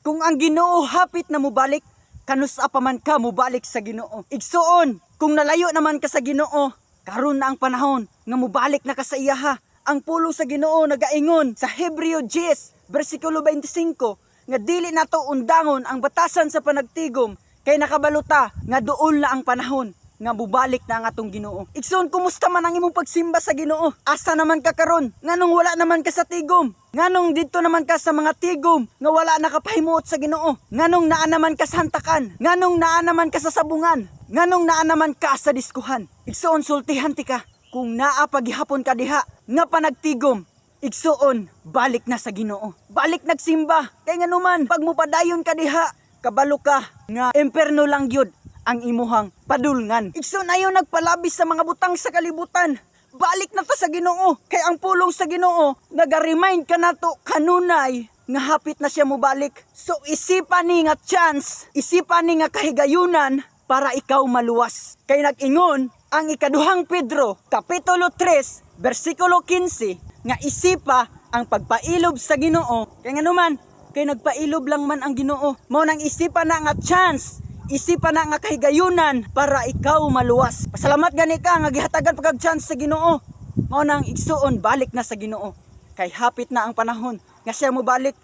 Kung ang Ginoo hapit na mubalik, kanus pa man ka mubalik sa Ginoo. Igsuon, kung nalayo naman ka sa Ginoo, karon na ang panahon nga mubalik na ka sa iyaha. Ang pulong sa Ginoo nagaingon sa Hebreo 10 bersikulo 25 nga dili nato undangon ang batasan sa panagtigom kay nakabaluta nga duol na ang panahon nga mubalik na ang atong Ginoo. Igsoon, kumusta man ang imong pagsimba sa Ginoo? Asa naman ka karon? Nganong wala naman ka sa tigom? Nganong dito naman ka sa mga tigom nga wala nakapahimuot sa Ginoo? Nganong naa naman ka sa hantakan? Nganong naa naman ka sa sabungan? Nganong naa naman ka sa diskuhan? Igsoon, sultihan ti ka. Kung naa paghihapon ka diha nga panagtigom, igsoon, balik na sa Ginoo. Balik nagsimba. Kay nganuman pag mupadayon ka diha, kabalo ka nga imperno lang gyud ang imuhang padulngan. Igsoon, ayo nagpalabis sa mga butang sa kalibutan. Balik na ta sa Ginoo. Kay ang pulong sa Ginoo naga-remind ka nato kanunay nga hapit na siya mobalik. So isipan ni nga chance, isipan ni nga kahigayunan para ikaw maluwas. Kay nag-ingon ang ikaduhang Pedro kapitulo 3 bersikulo 15 nga isipa ang pagpailob sa Ginoo. Kay nganuman kay nagpailob lang man ang Ginoo, mao nang isipan na nga chance, isipan na nga kahigayunan para ikaw maluwas. Pasalamat gani ka nga gihatagan pagag-chance sa Ginoo. Mao nang igsuon, balik na sa Ginoo. Kay hapit na ang panahon nga siya mo balik.